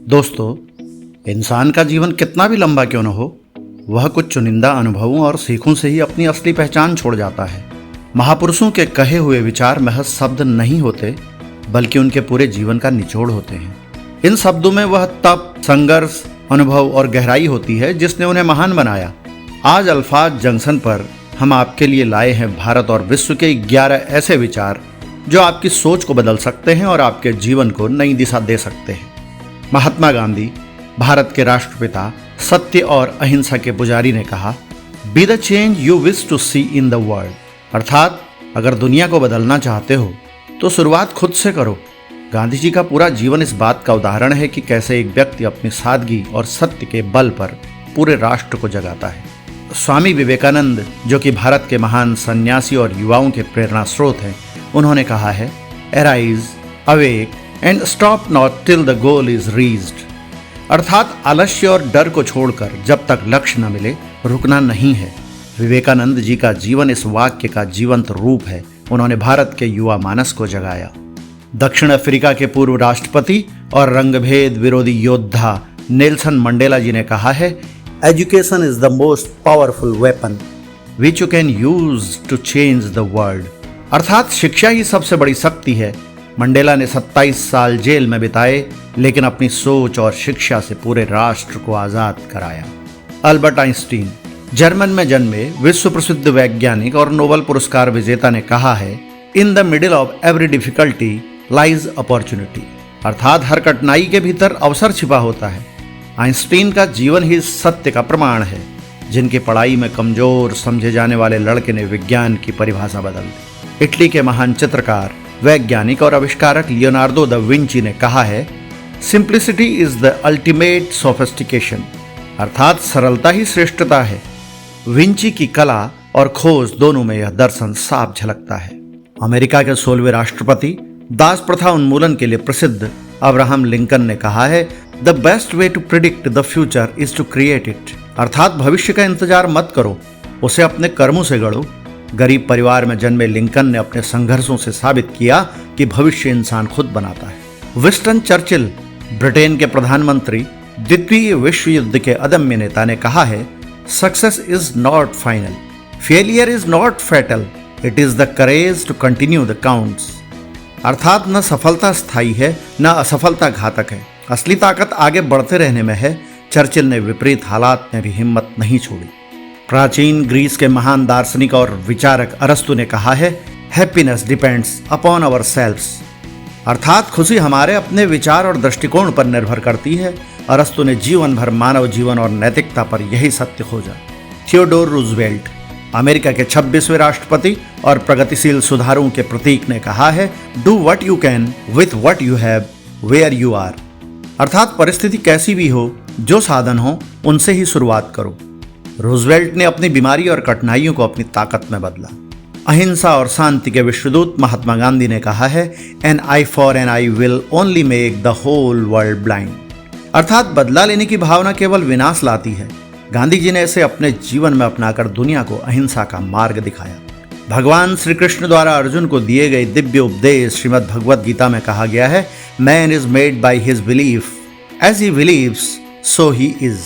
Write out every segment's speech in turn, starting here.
दोस्तों, इंसान का जीवन कितना भी लंबा क्यों न हो, वह कुछ चुनिंदा अनुभवों और सीखों से ही अपनी असली पहचान छोड़ जाता है। महापुरुषों के कहे हुए विचार महज शब्द नहीं होते, बल्कि उनके पूरे जीवन का निचोड़ होते हैं। इन शब्दों में वह तप, संघर्ष, अनुभव और गहराई होती है जिसने उन्हें महान बनाया। आज अल्फाज जंक्शन पर हम आपके लिए लाए हैं भारत और विश्व के 11 ऐसे विचार जो आपकी सोच को बदल सकते हैं और आपके जीवन को नई दिशा दे सकते हैं। महात्मा गांधी, भारत के राष्ट्रपिता, सत्य और अहिंसा के पुजारी ने कहा, be the change you wish to see in the world. अर्थात अगर दुनिया को बदलना चाहते हो तो शुरुआत खुद से करो। गांधी जी का पूरा जीवन इस बात का उदाहरण है कि कैसे एक व्यक्ति अपनी सादगी और सत्य के बल पर पूरे राष्ट्र को जगाता है। स्वामी विवेकानंद, जो कि भारत के महान सन्यासी और युवाओं के प्रेरणा स्रोत हैं, उन्होंने कहा है, arise, awake and stop not till the goal is reached. अर्थात आलस्य और डर को छोड़कर जब तक लक्ष्य न मिले रुकना नहीं है। विवेकानंद जी का जीवन इस वाक्य का जीवंत रूप है। उन्होंने भारत के युवा मानस को जगाया। दक्षिण अफ्रीका के पूर्व राष्ट्रपति और रंगभेद विरोधी योद्धा नेल्सन मंडेला जी ने कहा है, education is the most powerful weapon which you can use to change the world. अर्थात शिक्षा ही सबसे बड़ी शक्ति है। मंडेला ने 27 साल जेल में बिताए, लेकिन अपनी सोच और शिक्षा से पूरे राष्ट्र को आजाद कराया। अल्बर्ट आइंस्टीन, जर्मन में जन्मे विश्व प्रसिद्ध वैज्ञानिक और नोबेल पुरस्कार विजेता, ने कहा है, in the middle of every difficulty lies opportunity. अर्थात हर कठिनाई के भीतर अवसर छिपा होता है। आइंस्टीन का जीवन ही सत्य का प्रमाण है। जिनकी पढ़ाई में कमजोर समझे जाने वाले लड़के ने विज्ञान की परिभाषा बदल दी। इटली के महान चित्रकार, वैज्ञानिक और आविष्कारक लियोनार्डो द विंची ने कहा है, simplicity is the ultimate sophistication. अर्थात सरलता ही श्रेष्ठता है। विंची की कला और खोज दोनों में यह दर्शन साफ झलकता है। अमेरिका के 16वें राष्ट्रपति, दास प्रथा उन्मूलन के लिए प्रसिद्ध अब्राहम लिंकन ने कहा है, the best way to predict the future is to create it. अर्थात भविष्य का इंतजार मत करो, उसे अपने कर्मों से गढ़ो। गरीब परिवार में जन्मे लिंकन ने अपने संघर्षों से साबित किया कि भविष्य इंसान खुद बनाता है। विंस्टन चर्चिल, ब्रिटेन के प्रधानमंत्री, द्वितीय विश्व युद्ध के अदम्य नेता, ने कहा है, success is not final, failure is not fatal, it is the courage to continue the counts. अर्थात न सफलता स्थायी है, न असफलता घातक है। असली ताकत आगे बढ़ते रहने में है। चर्चिल ने विपरीत हालात में भी हिम्मत नहीं छोड़ी। प्राचीन ग्रीस के महान दार्शनिक और विचारक अरस्तु ने कहा है, happiness depends upon our selves. अर्थात खुशी हमारे अपने विचार और दृष्टिकोण पर निर्भर करती है। अरस्तु ने जीवन भर मानव जीवन और नैतिकता पर यही सत्य खोजा। थियोडोर रूजवेल्ट, अमेरिका के 26वें राष्ट्रपति और प्रगतिशील सुधारों के प्रतीक, ने कहा है, do what you can with what you have where you are. अर्थात परिस्थिति कैसी भी हो, जो साधन हो, उनसे ही शुरुआत करो। रूजवेल्ट ने अपनी बीमारी और कठिनाइयों को अपनी ताकत में बदला। अहिंसा और शांति के विश्वदूत महात्मा गांधी ने कहा है, an eye for an eye will only make the whole world blind. अर्थात बदला लेने की भावना केवल विनाश लाती है। गांधी जी ने इसे अपने जीवन में अपनाकर दुनिया को अहिंसा का मार्ग दिखाया। भगवान श्री कृष्ण द्वारा अर्जुन को दिए गए दिव्य उपदेश श्रीमद् भगवद गीता में कहा गया है, man is made by his belief, as he believes so he is.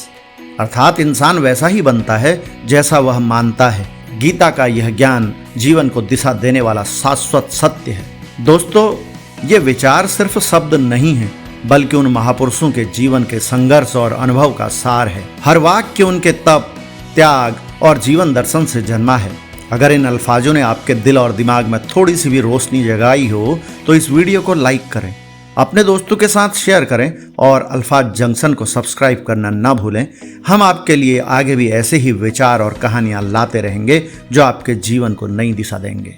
अर्थात इंसान वैसा ही बनता है जैसा वह मानता है। गीता का यह ज्ञान जीवन को दिशा देने वाला शाश्वत सत्य है। दोस्तों, ये विचार सिर्फ शब्द नहीं है, बल्कि उन महापुरुषों के जीवन के संघर्ष और अनुभव का सार है। हर वाक्य उनके तप, त्याग और जीवन दर्शन से जन्मा है। अगर इन अल्फाजों ने आपके दिल और दिमाग में थोड़ी सी भी रोशनी जगाई हो तो इस वीडियो को लाइक करें, अपने दोस्तों के साथ शेयर करें और अल्फाज जंक्शन को सब्सक्राइब करना ना भूलें। हम आपके लिए आगे भी ऐसे ही विचार और कहानियां लाते रहेंगे जो आपके जीवन को नई दिशा देंगे।